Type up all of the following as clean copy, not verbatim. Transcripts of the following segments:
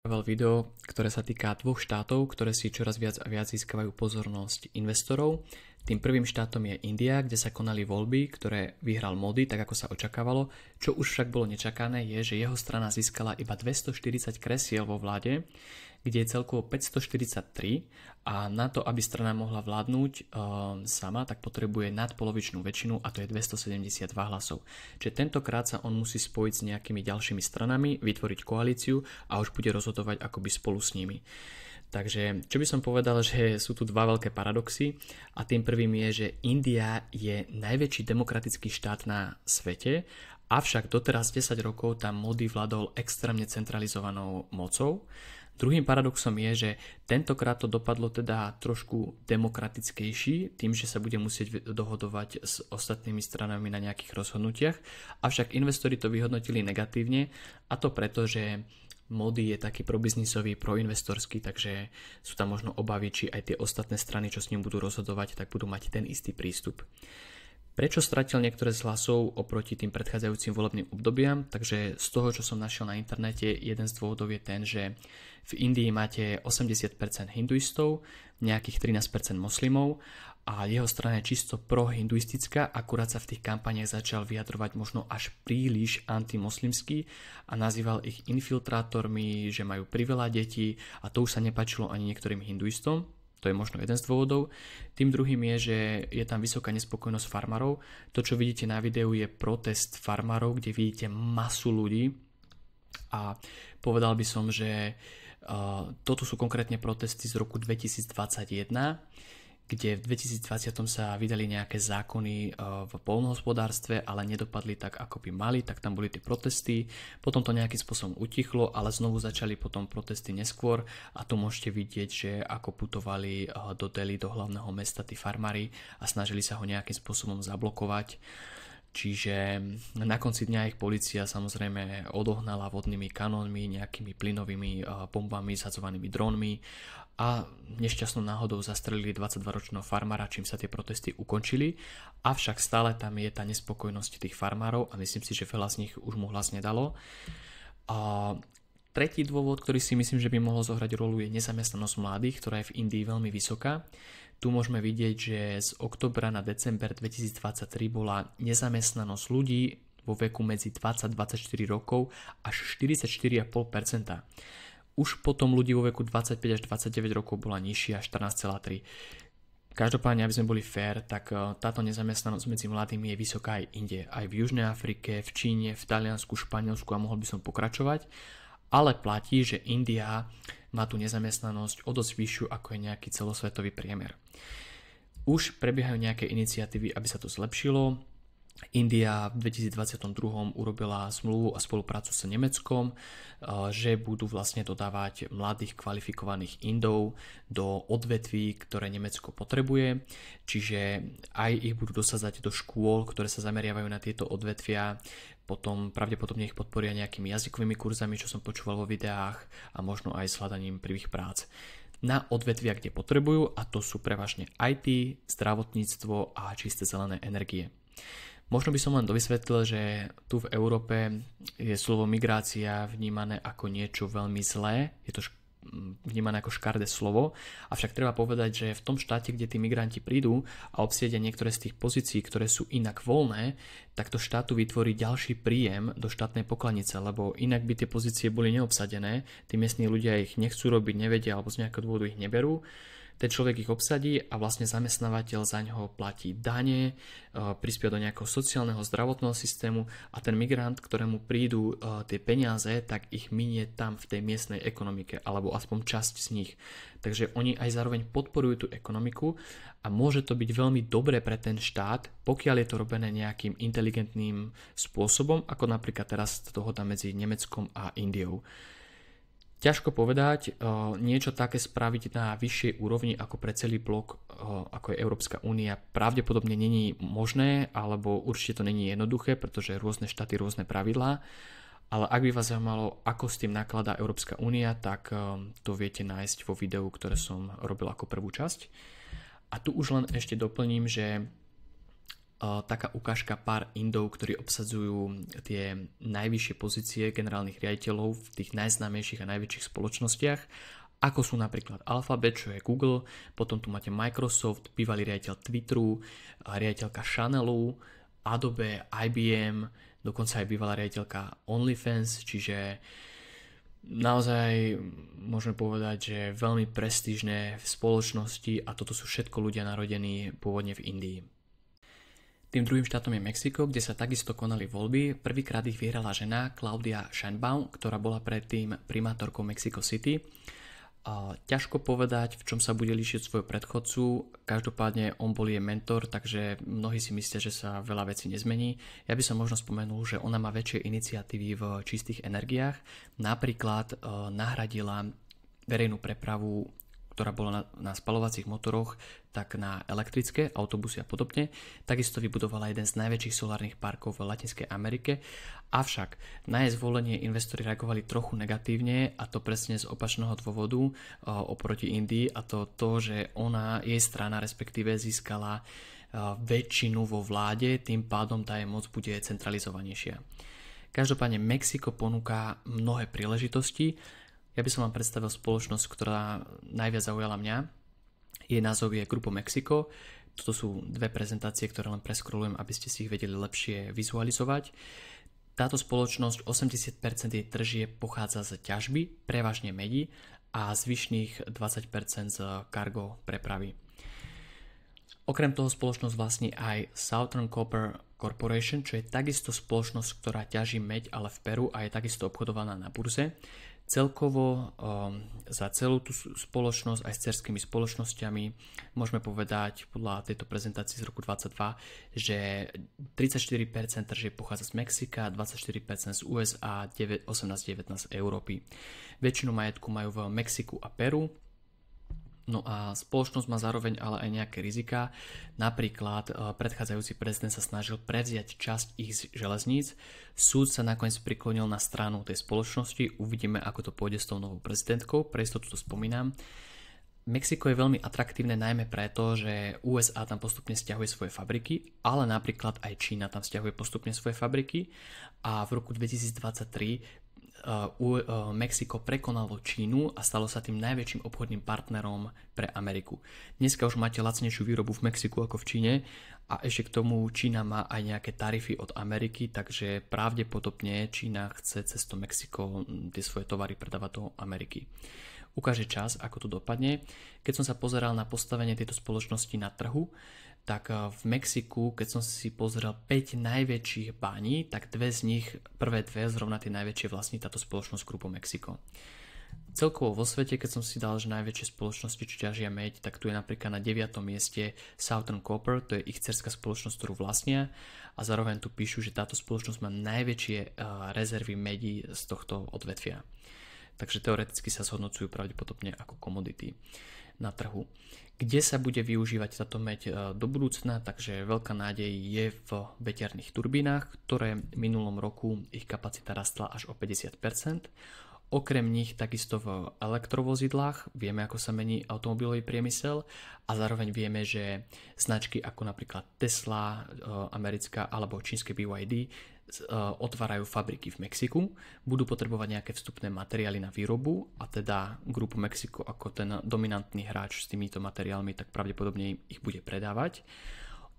Video, ktoré sa týka dvoch štátov, ktoré si čoraz viac a viac získavajú pozornosť investorov. Tým prvým štátom je India, kde sa konali voľby, ktoré vyhral Modi, tak ako sa očakávalo. Čo už však bolo nečakané je, že jeho strana získala iba 240 kresiel vo vláde, kde je celkovo 543 a na to, aby strana mohla vládnuť sama, tak potrebuje nadpolovičnú väčšinu a to je 272 hlasov. Čiže tentokrát sa on musí spojiť s nejakými ďalšími stranami, vytvoriť koalíciu a už bude rozhodovať akoby spolu s nimi. Takže čo by som povedal, že sú tu dva veľké paradoxy a tým prvým je, že India je najväčší demokratický štát na svete, avšak doteraz 10 rokov tam Modi vládol extrémne centralizovanou mocou. Druhým paradoxom je, že tentokrát to dopadlo teda trošku demokratickejší, tým, že sa bude musieť dohodovať s ostatnými stranami na nejakých rozhodnutiach, avšak investori to vyhodnotili negatívne a to preto, že Modi je taký probiznisový, proinvestorský, takže sú tam možno obavy, či aj tie ostatné strany, čo s ním budú rozhodovať, tak budú mať ten istý prístup. Prečo stratil niektoré z hlasov oproti tým predchádzajúcim volebným obdobiam? Takže z toho, čo som našiel na internete, jeden z dôvodov je ten, že v Indii máte 80% hinduistov, nejakých 13% moslimov a jeho strana je čisto prohinduistická, akurát sa v tých kampaniach začal vyjadrovať možno až príliš antimoslimský a nazýval ich infiltrátormi, že majú priveľa detí a to už sa nepáčilo ani niektorým hinduistom. To je možno jeden z dôvodov. Tým druhým je, že je tam vysoká nespokojnosť farmárov. To, čo vidíte na videu, je protest farmárov, kde vidíte masu ľudí. A povedal by som, že toto sú konkrétne protesty z roku 2021, kde v 2020 sa vydali nejaké zákony v poľnohospodárstve, ale nedopadli tak, ako by mali, tak tam boli tie protesty. Potom to nejakým spôsobom utichlo, ale znovu začali potom protesty neskôr a tu môžete vidieť, že ako putovali do Delhi, do hlavného mesta tí farmári a snažili sa ho nejakým spôsobom zablokovať. Čiže na konci dňa ich polícia samozrejme odohnala vodnými kanónmi, nejakými plynovými bombami, zhadzovanými drónmi a nešťastnou náhodou zastrelili 22-ročného farmára, čím sa tie protesty ukončili. Avšak stále tam je tá nespokojnosť tých farmárov a myslím si, že veľa z nich už mu hlas nedalo. Tretí dôvod, ktorý si myslím, že by mohol zohrať rolu, je nezamestnanosť mladých, ktorá je v Indii veľmi vysoká. Tu môžeme vidieť, že z oktobra na december 2023 bola nezamestnanosť ľudí vo veku medzi 20-24 rokov až 44,5%. Už potom ľudí vo veku 25 až 29 rokov bola nižšia, 14,3%. Každopádne, aby sme boli fair, tak táto nezamestnanosť medzi mladými je vysoká aj inde. Aj v Južnej Afrike, v Číne, v Taliansku, Španielsku a mohol by som pokračovať. Ale platí, že India má tú nezamestnanosť o dosť vyššiu, ako je nejaký celosvetový priemer. Už prebiehajú nejaké iniciatívy, aby sa to zlepšilo. India v 2022 urobila zmluvu a spoluprácu s Nemeckom, že budú vlastne dodávať mladých kvalifikovaných Indov do odvetví, ktoré Nemecko potrebuje, čiže aj ich budú dosadzať do škôl, ktoré sa zameriavajú na tieto odvetvia. Potom pravdepodobne ich podporia nejakými jazykovými kurzami, čo som počúval vo videách a možno aj s hľadaním prvých prác na odvetvia, kde potrebujú, a to sú prevažne IT, zdravotníctvo a čisté zelené energie. Možno by som len dovysvetlil, že tu v Európe je slovo migrácia vnímané ako niečo veľmi zlé, je to vnímané ako škaredé slovo, avšak treba povedať, že v tom štáte, kde tí migranti prídu a obsiedia niektoré z tých pozícií, ktoré sú inak voľné, tak to štátu vytvorí ďalší príjem do štátnej pokladnice, lebo inak by tie pozície boli neobsadené, tí miestni ľudia ich nechcú robiť, nevedia alebo z nejakého dôvodu ich neberú. Ten človek ich obsadí a vlastne zamestnávateľ za ňoho platí dane, prispie do nejakého sociálneho zdravotného systému a ten migrant, ktorému prídu tie peniaze, tak ich minie tam v tej miestnej ekonomike, alebo aspoň časť z nich. Takže oni aj zároveň podporujú tú ekonomiku a môže to byť veľmi dobré pre ten štát, pokiaľ je to robené nejakým inteligentným spôsobom, ako napríklad teraz dohoda medzi Nemeckom a Indiou. Ťažko povedať, niečo také spraviť na vyššej úrovni ako pre celý blok, ako je Európska únia, pravdepodobne není možné, alebo určite to není jednoduché, pretože rôzne štáty, rôzne pravidlá, ale ak by vás zaujímalo, ako s tým nakladá Európska únia, tak to viete nájsť vo videu, ktoré som robil ako prvú časť. A tu už len ešte doplním, že taká ukážka pár Indov, ktorí obsadzujú tie najvyššie pozície generálnych riaditeľov v tých najznámejších a najväčších spoločnostiach, ako sú napríklad Alphabet, čo je Google, potom tu máte Microsoft, bývalý riaditeľ Twitteru, riaditeľka Chanelu, Adobe, IBM, dokonca aj bývalá riaditeľka OnlyFans, čiže naozaj môžeme povedať, že veľmi prestížne v spoločnosti a toto sú všetko ľudia narodení pôvodne v Indii. Tým druhým štátom je Mexiko, kde sa takisto konali voľby. Prvýkrát ich vyhrala žena Claudia Sheinbaum, ktorá bola predtým primátorkou Mexico City. Ťažko povedať, v čom sa bude líšiť svojho predchodcu, každopádne on bol jej mentor, takže mnohí si myslia, že sa veľa vecí nezmení. Ja by som možno spomenul, že ona má väčšie iniciatívy v čistých energiách, napríklad nahradila verejnú prepravu, ktorá bola na spaľovacích motoroch, tak na elektrické autobusy a podobne. Takisto vybudovala jeden z najväčších solárnych parkov v Latinskej Amerike. Avšak na jej zvolenie investori reagovali trochu negatívne, a to presne z opačného dôvodu oproti Indii, a to, že jej strana respektíve získala väčšinu vo vláde, tým pádom tá jej moc bude centralizovanejšia. Každopádne Mexiko ponúka mnohé príležitosti. Ja by som vám predstavil spoločnosť, ktorá najviac zaujala mňa. Jej názov je Grupo Mexico. Toto sú dve prezentácie, ktoré len preskrolujem, aby ste si ich vedeli lepšie vizualizovať. Táto spoločnosť, 80% jej tržieb pochádza z ťažby, prevažne medi, a zvyšných 20% z cargo prepravy. Okrem toho spoločnosť vlastní aj Southern Copper Corporation, čo je takisto spoločnosť, ktorá ťaží meď, ale v Peru, a je takisto obchodovaná na burze. Celkovo za celú tú spoločnosť aj s dcerskými spoločnosťami môžeme povedať podľa tejto prezentácie z roku 2022, že 34% tržieb pochádza z Mexika, 24% z USA, 18-19% z Európy. Väčšinu majetku majú v Mexiku a Peru. No a spoločnosť má zároveň ale aj nejaké riziká. Napríklad predchádzajúci prezident sa snažil prevziať časť ich železníc. Súd sa nakoniec priklonil na stranu tej spoločnosti. Uvidíme, ako to pôjde s tou novou prezidentkou. Pre istotu to spomínam. Mexiko je veľmi atraktívne najmä preto, že USA tam postupne stiahuje svoje fabriky, ale napríklad aj Čína tam stiahuje postupne svoje fabriky, a v roku 2023 Mexiko prekonalo Čínu a stalo sa tým najväčším obchodným partnerom pre Ameriku. Dneska už máte lacnejšiu výrobu v Mexiku ako v Číne, a ešte k tomu Čína má aj nejaké tarify od Ameriky, takže pravdepodobne Čína chce cez to Mexiko tie svoje tovary predávať do Ameriky. Ukáže čas, ako to dopadne. Keď som sa pozeral na postavenie tejto spoločnosti na trhu, tak v Mexiku, keď som si pozrel 5 najväčších bání, tak prvé dve zrovna tie najväčšie vlastní táto spoločnosť Grupo Mexico. Celkovo vo svete, keď som si dal, že najväčšie spoločnosti, čo ťažia meď, tak tu je napríklad na 9. mieste Southern Copper, to je ich dcerská spoločnosť, ktorú vlastnia, a zároveň tu píšu, že táto spoločnosť má najväčšie rezervy medí z tohto odvetvia. Takže teoreticky sa zhodnocujú pravdepodobne ako komodity na trhu. Kde sa bude využívať táto meď do budúcna, takže veľká nádej je v veterných turbínach, ktoré v minulom roku ich kapacita rastla až o 50%. Okrem nich takisto v elektrovozidlách, vieme, ako sa mení automobilový priemysel, a zároveň vieme, že značky ako napríklad Tesla, americká, alebo čínske BYD otvárajú fabriky v Mexiku, budú potrebovať nejaké vstupné materiály na výrobu, a teda Grupo Mexico ako ten dominantný hráč s týmito materiálmi tak pravdepodobne ich bude predávať.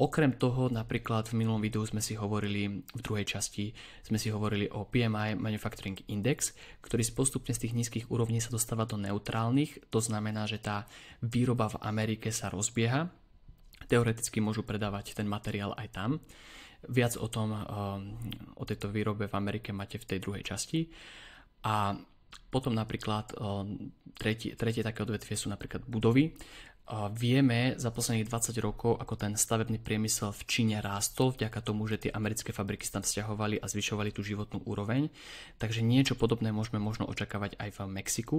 Okrem toho, napríklad v minulom videu sme si hovorili, v druhej časti sme si hovorili o PMI Manufacturing Index, ktorý postupne z tých nízkych úrovní sa dostáva do neutrálnych, to znamená, že tá výroba v Amerike sa rozbieha. Teoreticky môžu predávať ten materiál aj tam. Viac o tom, o tejto výrobe v Amerike máte v tej druhej časti. A potom napríklad tretie také odvetvie sú napríklad budovy. Vieme za posledných 20 rokov, ako ten stavebný priemysel v Číne rástol vďaka tomu, že tie americké fabriky sa tam vzťahovali a zvyšovali tú životnú úroveň. Takže niečo podobné môžeme možno očakávať aj v Mexiku,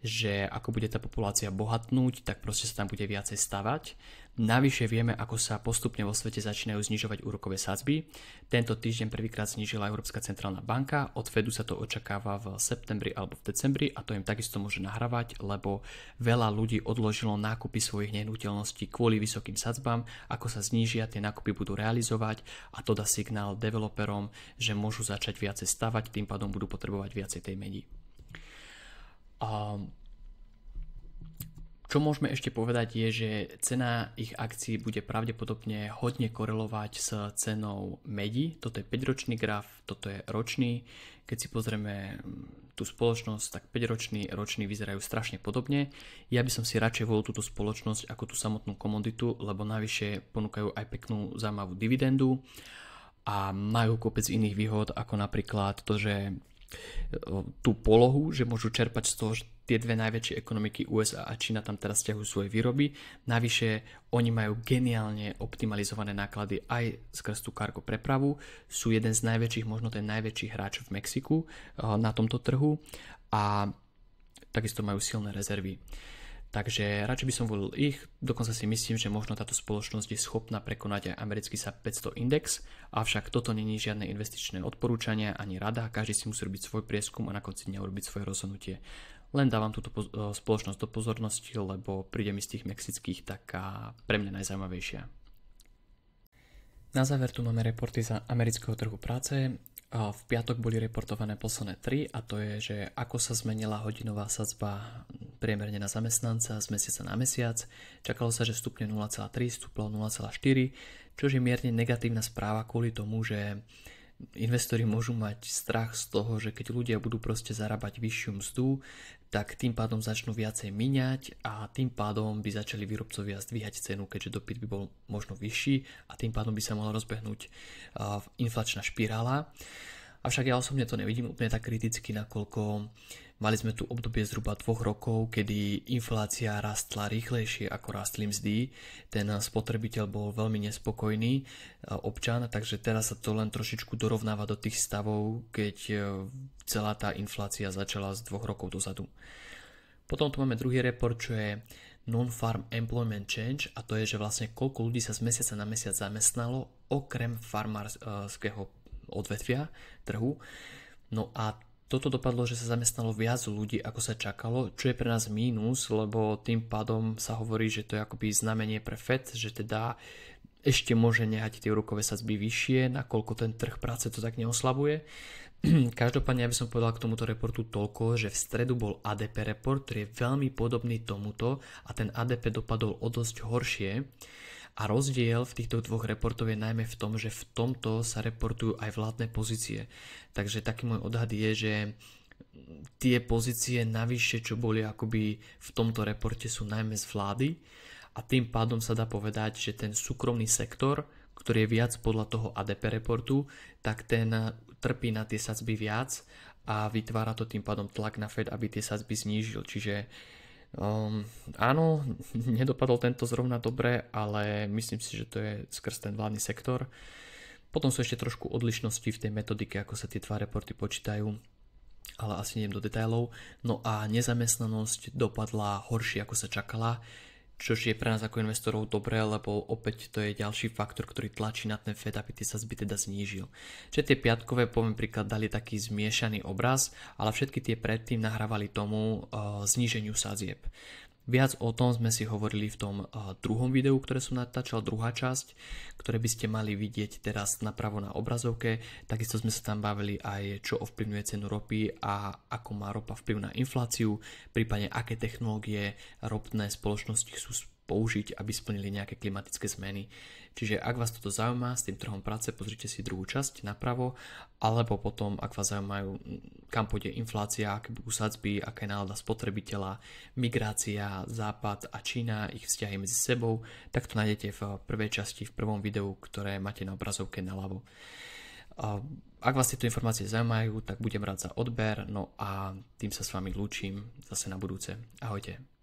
že ako bude tá populácia bohatnúť, tak proste sa tam bude viacej stavať. Navyše vieme, ako sa postupne vo svete začínajú znižovať úrokové sadzby. Tento týždeň prvýkrát znížila Európska centrálna banka, od Fedu sa to očakáva v septembri alebo v decembri a to im takisto môže nahrávať, lebo veľa ľudí odložilo nákupy svojich nehnuteľností kvôli vysokým sadzbám, ako sa znížia, tie nákupy budú realizovať a to dá signál developerom, že môžu začať viacej stavať, tým pádom budú potrebovať viacej tej medi. Čo môžeme ešte povedať je, že cena ich akcií bude pravdepodobne hodne korelovať s cenou medi. Toto je 5-ročný graf, toto je ročný. Keď si pozrieme tú spoločnosť, tak 5-ročný, ročný vyzerajú strašne podobne. Ja by som si radšej volil túto spoločnosť ako tú samotnú komoditu, lebo navyše ponúkajú aj peknú zaujímavú dividendu a majú kopec iných výhod, ako napríklad to, že tú polohu, že môžu čerpať z toho, že tie dve najväčšie ekonomiky USA a Čína tam teraz ťahujú svoje výroby. Navyše oni majú geniálne optimalizované náklady aj skrz tú cargo prepravu. Sú jeden z najväčších, možno ten najväčší hráč v Mexiku na tomto trhu a takisto majú silné rezervy. Takže radšej by som volil ich, dokonca si myslím, že možno táto spoločnosť je schopná prekonať aj americký SAP 500 index, avšak toto není žiadne investičné odporúčania ani rada, každý si musí robiť svoj prieskum a na konci dňa urobiť svoje rozhodnutie. Len dávam túto spoločnosť do pozornosti, lebo príde mi z tých mexických taká pre mňa najzaujímavejšia. Na záver tu máme reporty z amerického trhu práce. V piatok boli reportované posledné 3 a to je, že ako sa zmenila hodinová sadzba priemerne na zamestnanca z mesiaca na mesiac. Čakalo sa, že stupne 0,3, stúplo 0,4, čo je mierne negatívna správa kvôli tomu, že investori môžu mať strach z toho, že keď ľudia budú proste zarábať vyššiu mzdu, tak tým pádom začnú viacej míňať a tým pádom by začali výrobcovia zdvíhať cenu, keďže dopyt by bol možno vyšší a tým pádom by sa mohla rozbehnúť inflačná špirála. Avšak ja osobne to nevidím úplne tak kriticky, nakoľko mali sme tu obdobie zhruba 2 rokov, kedy inflácia rastla rýchlejšie ako rastli mzdy. Ten spotrebiteľ bol veľmi nespokojný občan, takže teraz sa to len trošičku dorovnáva do tých stavov, keď celá tá inflácia začala z 2 rokov dozadu. Potom tu máme druhý report, čo je Non-Farm Employment Change a to je, že vlastne koľko ľudí sa z mesiaca na mesiac zamestnalo okrem farmárskeho odvetvia trhu. No a toto dopadlo, že sa zamestnalo viac ľudí, ako sa čakalo, čo je pre nás mínus, lebo tým pádom sa hovorí, že to je akoby znamenie pre Fed, že teda ešte môže nehať tie úrokové sadzby vyššie, nakoľko ten trh práce to tak neoslabuje. Každopádne ja by som povedal k tomuto reportu toľko, že v stredu bol ADP report, ktorý je veľmi podobný tomuto a ten ADP dopadol o dosť horšie. A rozdiel v týchto dvoch reportov je najmä v tom, že v tomto sa reportujú aj vládne pozície. Takže taký môj odhad je, že tie pozície navyše, čo boli akoby v tomto reporte, sú najmä z vlády a tým pádom sa dá povedať, že ten súkromný sektor, ktorý je viac podľa toho ADP reportu, tak ten trpí na tie sadzby viac a vytvára to tým pádom tlak na Fed, aby tie sadzby znížil. Čiže áno, nedopadol tento zrovna dobre, ale myslím si, že to je skrz ten vládny sektor. Potom sú ešte trošku odlišnosti v tej metodike, ako sa tie dva reporty počítajú, ale asi nejdem do detailov. No a nezamestnanosť dopadla horšie, ako sa čakala, čo je pre nás ako investorov dobré, lebo opäť to je ďalší faktor, ktorý tlačí na ten Fed, aby tie sadzby teda znížil. Čiže tie piatkové, poviem príklad, dali taký zmiešaný obraz, ale všetky tie predtým nahrávali tomu zníženiu sadzieb. Viac o tom sme si hovorili v tom druhom videu, ktoré som natáčal, druhá časť, ktoré by ste mali vidieť teraz napravo na obrazovke. Takisto sme sa tam bavili aj, čo ovplyvňuje cenu ropy a ako má ropa vplyv na infláciu, prípadne aké technológie ropné spoločnosti chcú použiť, aby splnili nejaké klimatické zmeny. Čiže ak vás toto zaujíma s tým trhom práce, pozrite si druhú časť napravo, alebo potom, ak vás zaujímajú, kam pôjde inflácia, aké budú sadzby, aká je nálada spotrebiteľa, migrácia, Západ a Čína, ich vzťahy medzi sebou, tak to nájdete v prvej časti, v prvom videu, ktoré máte na obrazovke naľavo. Ak vás tieto informácie zaujímajú, tak budem rád za odber, no a tým sa s vami lúčim zase na budúce. Ahojte.